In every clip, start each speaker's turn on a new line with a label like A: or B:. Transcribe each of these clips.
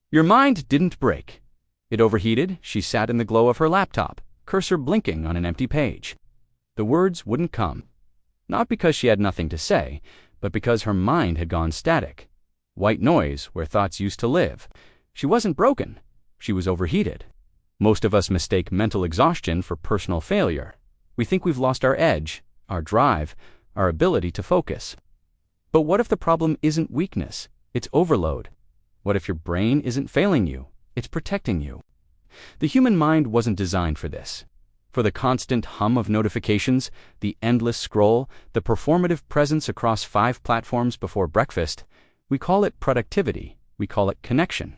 A: Your mind didn't break. It overheated. She sat in the glow of her laptop, cursor blinking on an empty page. The words wouldn't come. Not because she had nothing to say, but because her mind had gone static. White noise where thoughts used to live. She wasn't broken. She was overheated. Most of us mistake mental exhaustion for personal failure. We think we've lost our edge, our drive, our ability to focus. But what if the problem isn't weakness? It's overload. What if your brain isn't failing you? It's protecting you. The human mind wasn't designed for this. For the constant hum of notifications, the endless scroll, the performative presence across 5 platforms before breakfast, we call it productivity, we call it connection.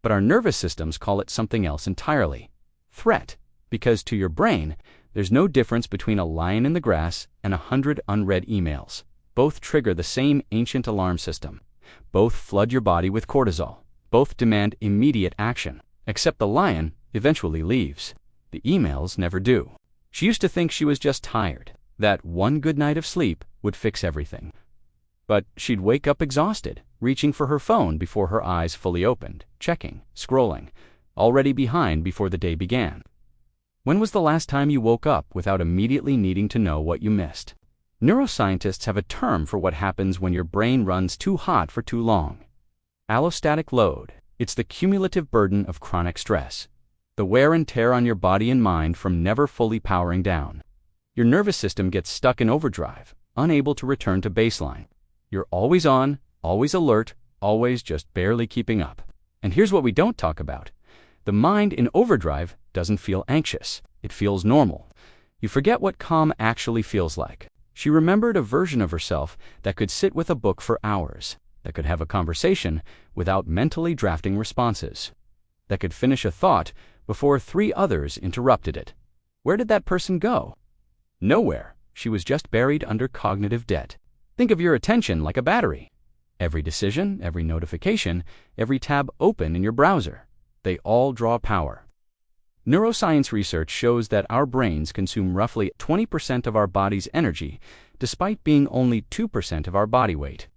A: But our nervous systems call it something else entirely. Threat. Because to your brain, there's no difference between a lion in the grass and 100 unread emails. Both trigger the same ancient alarm system. Both flood your body with cortisol. Both demand immediate action. Except the lion eventually leaves. The emails never do. She used to think she was just tired, that one good night of sleep would fix everything. But she'd wake up exhausted, reaching for her phone before her eyes fully opened, checking, scrolling, already behind before the day began. When was the last time you woke up without immediately needing to know what you missed? Neuroscientists have a term for what happens when your brain runs too hot for too long. Allostatic load. It's the cumulative burden of chronic stress. The wear and tear on your body and mind from never fully powering down. Your nervous system gets stuck in overdrive, unable to return to baseline. You're always on, always alert, always just barely keeping up. And here's what we don't talk about. The mind in overdrive doesn't feel anxious. It feels normal. You forget what calm actually feels like. She remembered a version of herself that could sit with a book for hours, that could have a conversation without mentally drafting responses, that could finish a thought before 3 others interrupted it. Where did that person go? Nowhere. She was just buried under cognitive debt. Think of your attention like a battery. Every decision, every notification, every tab open in your browser, they all draw power. Neuroscience research shows that our brains consume roughly 20% of our body's energy, despite being only 2% of our body weight.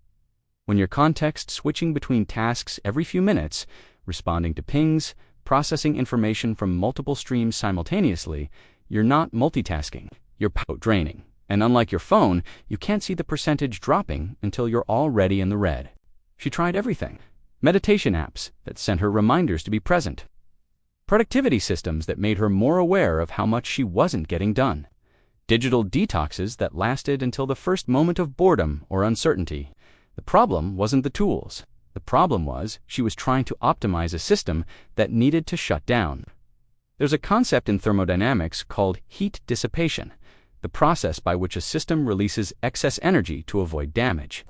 A: When you're context switching between tasks every few minutes, responding to pings, processing information from multiple streams simultaneously, you're not multitasking, you're power draining. And unlike your phone, you can't see the percentage dropping until you're already in the red. She tried everything. Meditation apps that sent her reminders to be present. Productivity systems that made her more aware of how much she wasn't getting done. Digital detoxes that lasted until the first moment of boredom or uncertainty. The problem wasn't the tools. The problem was she was trying to optimize a system that needed to shut down. There's a concept in thermodynamics called heat dissipation, the process by which a system releases excess energy to avoid damage.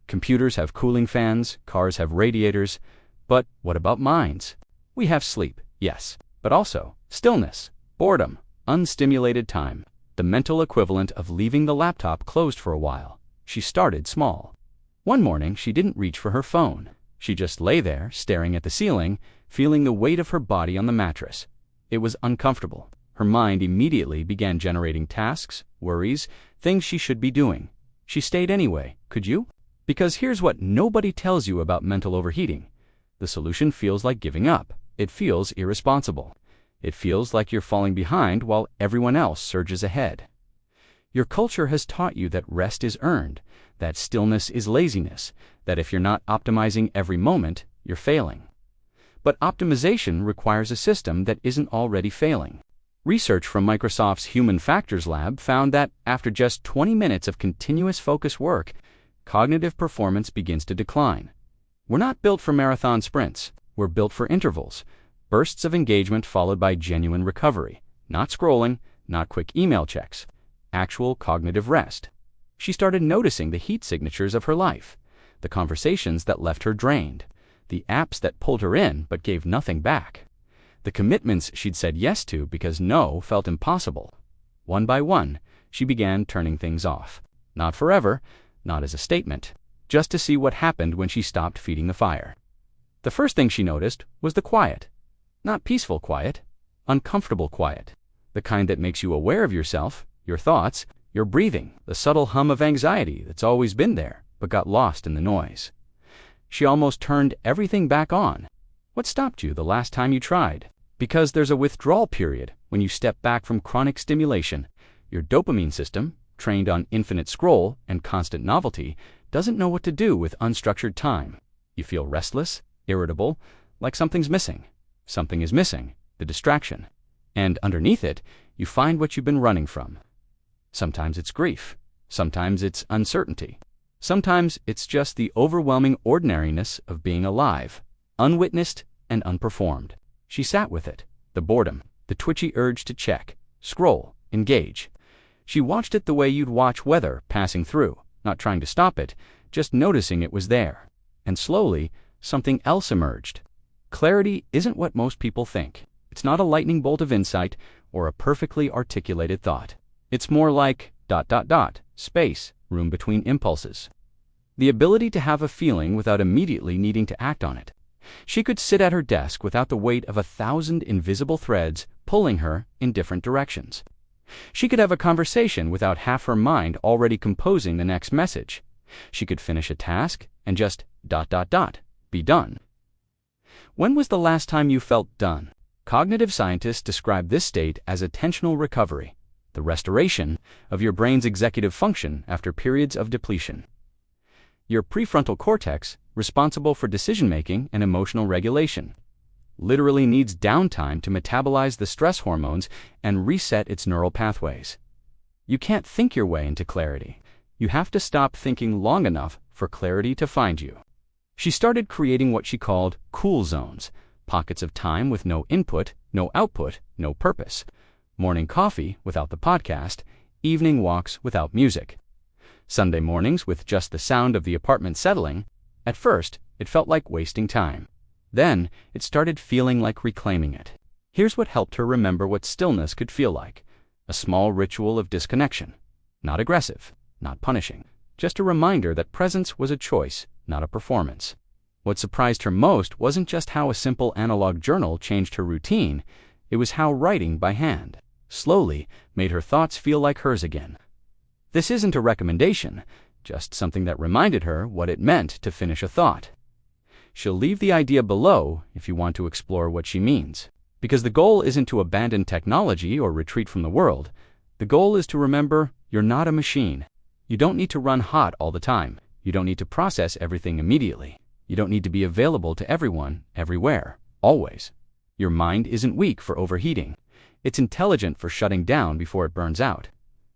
A: Computers have cooling fans, cars have radiators, but what about minds? We have sleep, yes, but also stillness, boredom, unstimulated time, the mental equivalent of leaving the laptop closed for a while. She started small. One morning, she didn't reach for her phone. She just lay there, staring at the ceiling, feeling the weight of her body on the mattress. It was uncomfortable. Her mind immediately began generating tasks, worries, things she should be doing. She stayed anyway. Could you? Because here's what nobody tells you about mental overheating. The solution feels like giving up. It feels irresponsible. It feels like you're falling behind while everyone else surges ahead. Your culture has taught you that rest is earned, that stillness is laziness, that if you're not optimizing every moment, you're failing. But optimization requires a system that isn't already failing. Research from Microsoft's Human Factors Lab found that after just 20 minutes of continuous focus work, cognitive performance begins to decline. We're not built for marathon sprints. We're built for intervals, bursts of engagement followed by genuine recovery, not scrolling, not quick email checks, actual cognitive rest. She started noticing the heat signatures of her life, the conversations that left her drained, the apps that pulled her in but gave nothing back, the commitments she'd said yes to because no felt impossible. One by one, she began turning things off. Not forever, not as a statement, just to see what happened when she stopped feeding the fire. The first thing she noticed was the quiet. Not peaceful quiet, uncomfortable quiet. The kind that makes you aware of yourself, your thoughts, your breathing, the subtle hum of anxiety that's always been there, but got lost in the noise. She almost turned everything back on. What stopped you the last time you tried? Because there's a withdrawal period when you step back from chronic stimulation. Your dopamine system, trained on infinite scroll and constant novelty, doesn't know what to do with unstructured time. You feel restless, irritable, like something's missing. Something is missing, the distraction. And underneath it, you find what you've been running from. Sometimes it's grief. Sometimes it's uncertainty. Sometimes it's just the overwhelming ordinariness of being alive, unwitnessed and unperformed. She sat with it, the boredom, the twitchy urge to check, scroll, engage. She watched it the way you'd watch weather passing through, not trying to stop it, just noticing it was there. And slowly, something else emerged. Clarity isn't what most people think. It's not a lightning bolt of insight or a perfectly articulated thought. It's more like ... space, room between impulses. The ability to have a feeling without immediately needing to act on it. She could sit at her desk without the weight of 1,000 invisible threads pulling her in different directions. She could have a conversation without half her mind already composing the next message. She could finish a task and just ... be done. When was the last time you felt done? Cognitive scientists describe this state as attentional recovery, the restoration of your brain's executive function after periods of depletion. Your prefrontal cortex, responsible for decision-making and emotional regulation, literally needs downtime to metabolize the stress hormones and reset its neural pathways. You can't think your way into clarity. You have to stop thinking long enough for clarity to find you. She started creating what she called cool zones, pockets of time with no input, no output, no purpose. Morning coffee without the podcast, evening walks without music. Sunday mornings with just the sound of the apartment settling. At first, it felt like wasting time. Then, it started feeling like reclaiming it. Here's what helped her remember what stillness could feel like. A small ritual of disconnection. Not aggressive, not punishing. Just a reminder that presence was a choice, not a performance. What surprised her most wasn't just how a simple analog journal changed her routine, it was how writing by hand slowly made her thoughts feel like hers again. This isn't a recommendation, just something that reminded her what it meant to finish a thought. She'll leave the idea below if you want to explore what she means. Because the goal isn't to abandon technology or retreat from the world. The goal is to remember you're not a machine. You don't need to run hot all the time. You don't need to process everything immediately. You don't need to be available to everyone, everywhere, always. Your mind isn't weak for overheating. It's intelligent for shutting down before it burns out.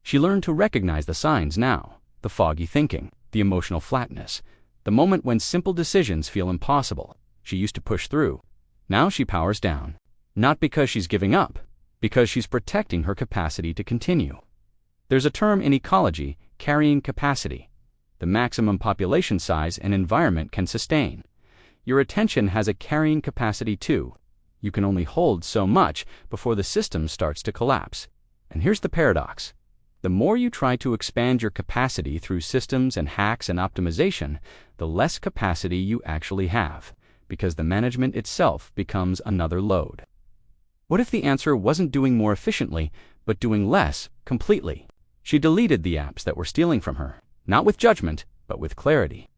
A: She learned to recognize the signs now, the foggy thinking, the emotional flatness, the moment when simple decisions feel impossible. She used to push through. Now she powers down. Not because she's giving up, because she's protecting her capacity to continue. There's a term in ecology, carrying capacity. The maximum population size an environment can sustain. Your attention has a carrying capacity too. You can only hold so much before the system starts to collapse. And here's the paradox. The more you try to expand your capacity through systems and hacks and optimization, the less capacity you actually have, because the management itself becomes another load. What if the answer wasn't doing more efficiently, but doing less completely? She deleted the apps that were stealing from her, not with judgment, but with clarity.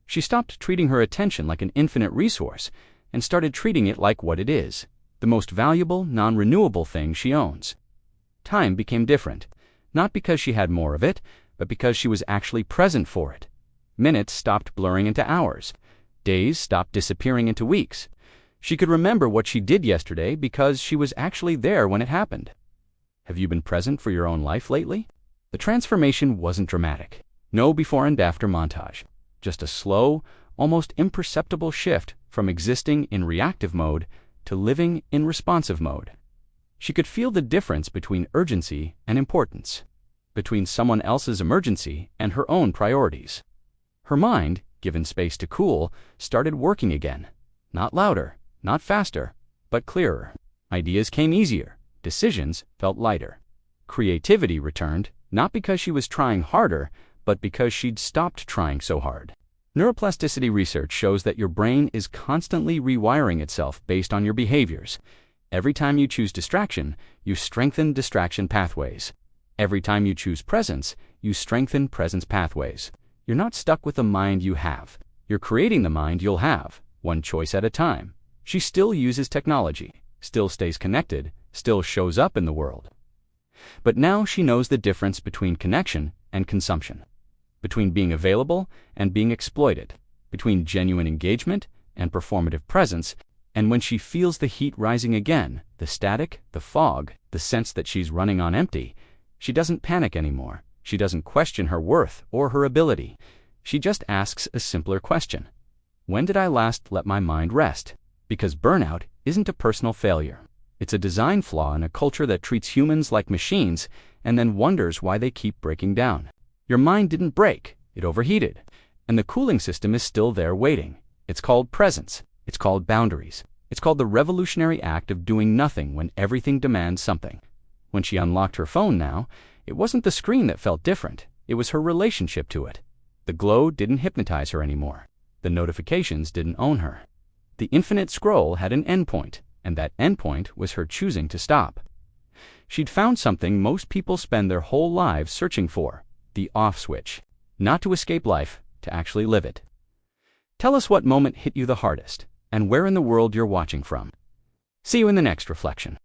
A: She stopped treating her attention like an infinite resource and started treating it like what it is, the most valuable, non-renewable thing she owns. Time became different, not because she had more of it, but because she was actually present for it. Minutes stopped blurring into hours. Days stopped disappearing into weeks. She could remember what she did yesterday because she was actually there when it happened. Have you been present for your own life lately? The transformation wasn't dramatic. No before and after montage. Just a slow, almost imperceptible shift from existing in reactive mode to living in responsive mode. She could feel the difference between urgency and importance, between someone else's emergency and her own priorities. Her mind, given space to cool, started working again. Not louder, not faster, but clearer. Ideas came easier. Decisions felt lighter. Creativity returned, not because she was trying harder, but because she'd stopped trying so hard. Neuroplasticity research shows that your brain is constantly rewiring itself based on your behaviors. Every time you choose distraction, you strengthen distraction pathways. Every time you choose presence, you strengthen presence pathways. You're not stuck with the mind you have. You're creating the mind you'll have, one choice at a time. She still uses technology, still stays connected, still shows up in the world. But now she knows the difference between connection and consumption, between being available and being exploited, between genuine engagement and performative presence. And when she feels the heat rising again, the static, the fog, the sense that she's running on empty, she doesn't panic anymore. She doesn't question her worth or her ability. She just asks a simpler question. When did I last let my mind rest? Because burnout isn't a personal failure. It's a design flaw in a culture that treats humans like machines and then wonders why they keep breaking down. Your mind didn't break, it overheated. And the cooling system is still there waiting. It's called presence. It's called boundaries. It's called the revolutionary act of doing nothing when everything demands something. When she unlocked her phone now, it wasn't the screen that felt different. It was her relationship to it. The glow didn't hypnotize her anymore. The notifications didn't own her. The infinite scroll had an endpoint, and that endpoint was her choosing to stop. She'd found something most people spend their whole lives searching for, the off switch. Not to escape life, to actually live it. Tell us what moment hit you the hardest, and where in the world you're watching from. See you in the next reflection.